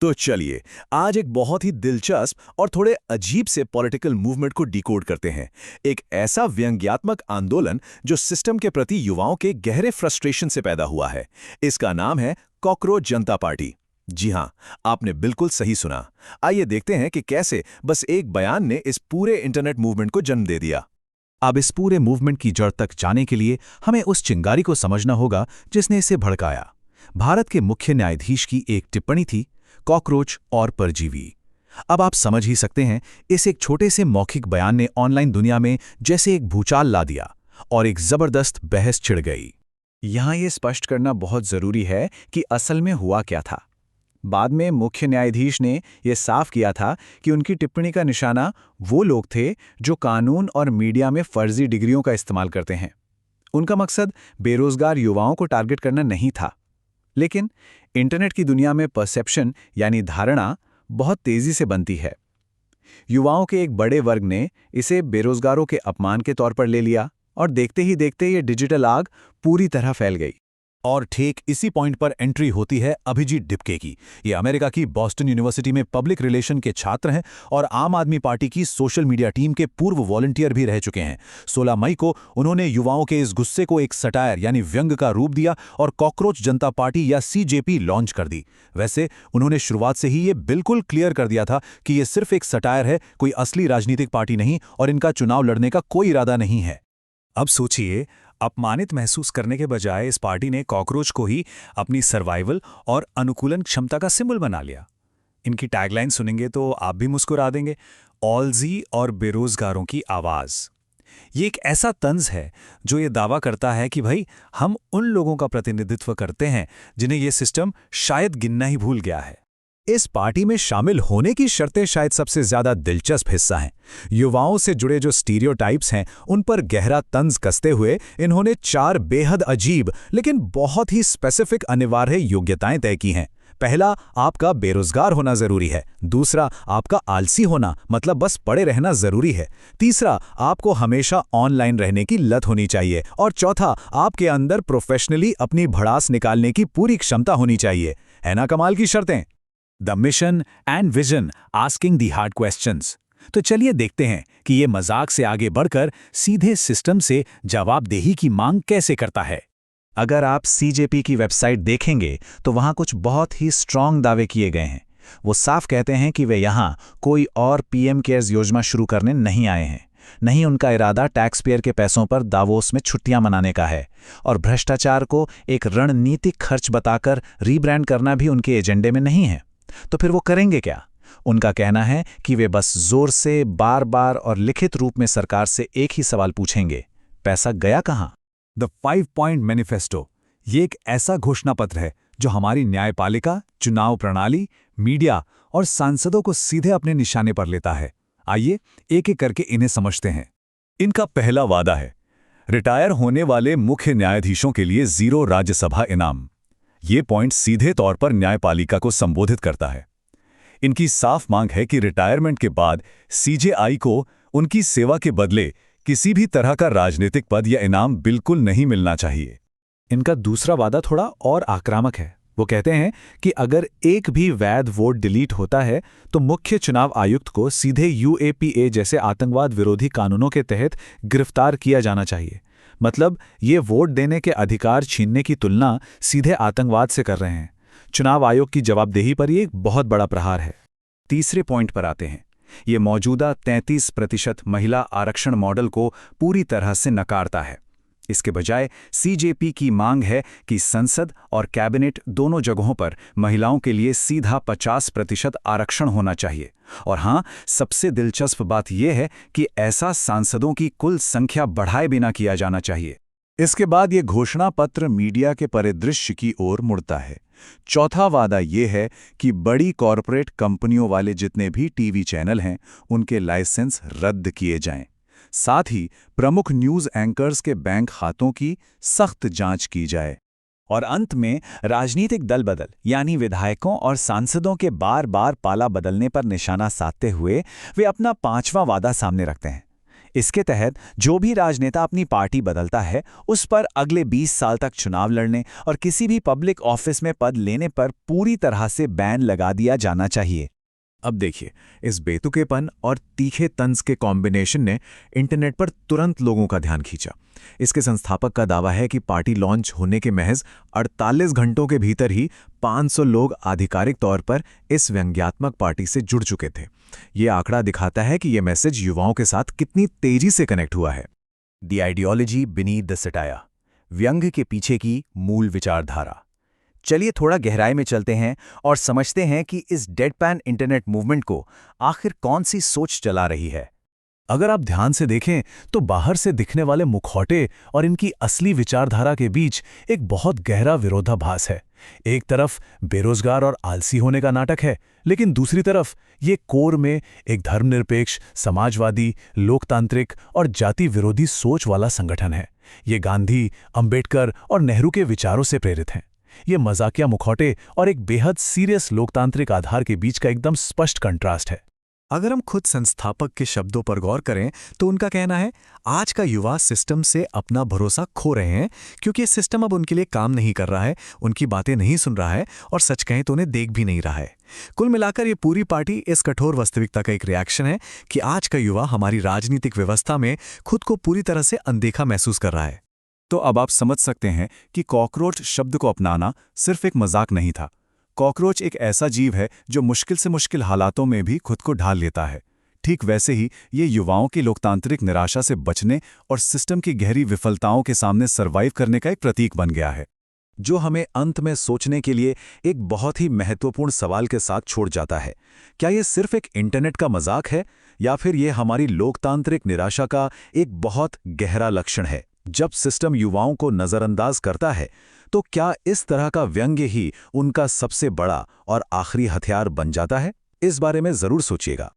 तो चलिए, आज एक बहुत ही दिलचस्प और थोड़े अजीब से पॉलिटिकल मूवमेंट को डिकोड करते हैं। एक ऐसा व्यंग्यात्मक आंदोलन जो सिस्टम के प्रति युवाओं के गहरे फ्रस्ट्रेशन से पैदा हुआ है। इसका नाम है कॉकरोच जनता पार्टी। जी हां, आपने बिल्कुल सही सुना। आइए देखते हैं कि कैसे बस एक बयान ने इस पूरे इंटरनेट मूवमेंट को जन्म दे दिया। अब इस पूरे मूवमेंट की जड़ तक जाने के लिए हमें उस चिंगारी को समझना होगा जिसने इसे भड़काया। भारत के मुख्य न्यायाधीश की एक टिप्पणी थी, कॉकरोच और परजीवी। अब आप समझ ही सकते हैं, इस एक छोटे से मौखिक बयान ने ऑनलाइन दुनिया में जैसे एक भूचाल ला दिया और एक जबरदस्त बहस छिड़ गई। यहाँ ये स्पष्ट करना बहुत जरूरी है कि असल में हुआ क्या था। बाद में मुख्य न्यायाधीश ने यह साफ किया था कि उनकी टिप्पणी का निशाना वो लोग थे जो कानून और मीडिया में फर्जी डिग्रियों का इस्तेमाल करते हैं। उनका मकसद बेरोजगार युवाओं को टारगेट करना नहीं था। लेकिन इंटरनेट की दुनिया में परसेप्शन यानी धारणा बहुत तेजी से बनती है। युवाओं के एक बड़े वर्ग ने इसे बेरोजगारों के अपमान के तौर पर ले लिया और देखते ही देखते ये डिजिटल आग पूरी तरह फैल गई। और ठीक इसी पॉइंट पर एंट्री होती है अभिजीत डिपके की। ये अमेरिका की बॉस्टन यूनिवर्सिटी में पब्लिक रिलेशन के छात्र हैं और आम आदमी पार्टी की सोशल मीडिया टीम के पूर्व वॉलंटियर भी रह चुके हैं। 16 मई को उन्होंने युवाओं के इस गुस्से को एक सटायर यानी व्यंग का रूप दिया और कॉकरोच जनता पार्टी या सीजेपी लॉन्च कर दी। वैसे उन्होंने शुरुआत से ही ये बिल्कुल क्लियर कर दिया था कि ये सिर्फ एक सटायर है, कोई असली राजनीतिक पार्टी नहीं और इनका चुनाव लड़ने का कोई इरादा नहीं है। अब सोचिए, अपमानित महसूस करने के बजाय इस पार्टी ने कॉकरोच को ही अपनी सर्वाइवल और अनुकूलन क्षमता का सिंबल बना लिया। इनकी टैगलाइन सुनेंगे तो आप भी मुस्कुरा देंगे, ऑलजी और बेरोजगारों की आवाज। ये एक ऐसा तंज है जो ये दावा करता है कि भाई हम उन लोगों का प्रतिनिधित्व करते हैं जिन्हें ये सिस्टम शायद गिनना ही भूल गया है। इस पार्टी में शामिल होने की शर्तें शायद सबसे ज्यादा दिलचस्प हिस्सा हैं। युवाओं से जुड़े जो स्टीरियोटाइप्स हैं उन पर गहरा तंज कसते हुए इन्होंने 4 बेहद अजीब लेकिन बहुत ही स्पेसिफिक अनिवार्य योग्यताएं तय की हैं। पहला, आपका बेरोजगार होना जरूरी है। दूसरा, आपका आलसी होना मतलब बस पड़े रहना जरूरी है। तीसरा, आपको हमेशा ऑनलाइन रहने की लत होनी चाहिए। और चौथा, आपके अंदर प्रोफेशनली अपनी भड़ास निकालने की पूरी क्षमता होनी चाहिए। है ना कमाल की शर्तें? The mission and vision asking the hard questions. तो चलिए देखते हैं कि ये मजाक से आगे बढ़कर सीधे सिस्टम से जवाबदेही की मांग कैसे करता है। अगर आप सीजेपी की वेबसाइट देखेंगे तो वहां कुछ बहुत ही स्ट्रांग दावे किए गए हैं। वो साफ कहते हैं कि वे यहां कोई और पीएम केयर्स योजना शुरू करने नहीं आए हैं। नहीं, उनका इरादा टैक्स पेयर के पैसों पर दावोस में छुट्टियां मनाने का है। और भ्रष्टाचार को एक रणनीतिक खर्च बताकर रीब्रांड करना भी उनके एजेंडे में नहीं है। तो फिर वो करेंगे क्या? उनका कहना है कि वे बस जोर से बार बार और लिखित रूप में सरकार से एक ही सवाल पूछेंगे, पैसा गया कहां? द 5 पॉइंट मैनिफेस्टो ये एक ऐसा घोषणा पत्र है जो हमारी न्यायपालिका, चुनाव प्रणाली, मीडिया और सांसदों को सीधे अपने निशाने पर लेता है। आइए एक एक करके इन्हें समझते हैं। इनका पहला वादा है रिटायर होने वाले मुख्य न्यायाधीशों के लिए 0 राज्यसभा इनाम। ये पॉइंट सीधे तौर पर न्यायपालिका को संबोधित करता है। इनकी साफ मांग है कि रिटायरमेंट के बाद सीजेआई को उनकी सेवा के बदले किसी भी तरह का राजनीतिक पद या इनाम बिल्कुल नहीं मिलना चाहिए। इनका दूसरा वादा थोड़ा और आक्रामक है। वो कहते हैं कि अगर एक भी वैध वोट डिलीट होता है तो मुख्य चुनाव आयुक्त को सीधे यूएपीए जैसे आतंकवाद विरोधी कानूनों के तहत गिरफ्तार किया जाना चाहिए। मतलब ये वोट देने के अधिकार छीनने की तुलना सीधे आतंकवाद से कर रहे हैं। चुनाव आयोग की जवाबदेही पर यह एक बहुत बड़ा प्रहार है। तीसरे पॉइंट पर आते हैं। ये मौजूदा 33% महिला आरक्षण मॉडल को पूरी तरह से नकारता है। इसके बजाय सीजेपी की मांग है कि संसद और कैबिनेट दोनों जगहों पर महिलाओं के लिए सीधा 50% आरक्षण होना चाहिए। और हां, सबसे दिलचस्प बात यह है कि ऐसा सांसदों की कुल संख्या बढ़ाए बिना किया जाना चाहिए। इसके बाद ये घोषणा पत्र मीडिया के परिदृश्य की ओर मुड़ता है। चौथा वादा ये है कि बड़ी कॉरपोरेट कंपनियों वाले जितने भी टीवी चैनल हैं उनके लाइसेंस रद्द किए जाएं। साथ ही प्रमुख न्यूज एंकर्स के बैंक खातों की सख्त जांच की जाए। और अंत में राजनीतिक दल बदल यानी विधायकों और सांसदों के बार बार पाला बदलने पर निशाना साधते हुए वे अपना 5वां वादा सामने रखते हैं। इसके तहत जो भी राजनेता अपनी पार्टी बदलता है उस पर अगले 20 साल तक चुनाव लड़ने और किसी भी पब्लिक ऑफिस में पद लेने पर पूरी तरह से बैन लगा दिया जाना चाहिए। अब देखिए, इस बेतुकेपन और तीखे तंज के कॉम्बिनेशन ने इंटरनेट पर तुरंत लोगों का ध्यान खींचा। इसके संस्थापक का दावा है कि पार्टी लॉन्च होने के महज 48 घंटों के भीतर ही 500 लोग आधिकारिक तौर पर इस व्यंग्यात्मक पार्टी से जुड़ चुके थे। ये आंकड़ा दिखाता है कि ये मैसेज युवाओं के साथ कितनी तेजी से कनेक्ट हुआ है। The ideology beneath the satire, व्यंग्य के पीछे की मूल विचारधारा। चलिए थोड़ा गहराई में चलते हैं और समझते हैं कि इस डेडपैन इंटरनेट मूवमेंट को आखिर कौन सी सोच चला रही है। अगर आप ध्यान से देखें तो बाहर से दिखने वाले मुखौटे और इनकी असली विचारधारा के बीच एक बहुत गहरा विरोधाभास है। एक तरफ बेरोजगार और आलसी होने का नाटक है, लेकिन दूसरी तरफ ये कोर में एक धर्मनिरपेक्ष, समाजवादी, लोकतांत्रिक और जाति विरोधी सोच वाला संगठन है। ये गांधी, अंबेडकर और नेहरू के विचारों से प्रेरित हैं। ये मजाकिया मुखौटे और एक बेहद सीरियस लोकतांत्रिक आधार के बीच का एकदम स्पष्ट कंट्रास्ट है। अगर हम खुद संस्थापक के शब्दों पर गौर करें तो उनका कहना है, आज का युवा सिस्टम से अपना भरोसा खो रहे हैं क्योंकि ये सिस्टम अब उनके लिए काम नहीं कर रहा है, उनकी बातें नहीं सुन रहा है और सच कहें तो उन्हें देख भी नहीं रहा है। कुल मिलाकर ये पूरी पार्टी इस कठोर वास्तविकता का एक रिएक्शन है कि आज का युवा हमारी राजनीतिक व्यवस्था में खुद को पूरी तरह से अनदेखा महसूस कर रहा है। तो अब आप समझ सकते हैं कि कॉकरोच शब्द को अपनाना सिर्फ एक मजाक नहीं था। कॉकरोच एक ऐसा जीव है जो मुश्किल से मुश्किल हालातों में भी खुद को ढाल लेता है। ठीक वैसे ही ये युवाओं की लोकतांत्रिक निराशा से बचने और सिस्टम की गहरी विफलताओं के सामने सर्वाइव करने का एक प्रतीक बन गया है, जो हमें अंत में सोचने के लिए एक बहुत ही महत्वपूर्ण सवाल के साथ छोड़ जाता है। क्या ये सिर्फ एक इंटरनेट का मजाक है या फिर ये हमारी लोकतांत्रिक निराशा का एक बहुत गहरा लक्षण है? जब सिस्टम युवाओं को नज़रअंदाज करता है तो क्या इस तरह का व्यंग्य ही उनका सबसे बड़ा और आखिरी हथियार बन जाता है? इस बारे में ज़रूर सोचिएगा।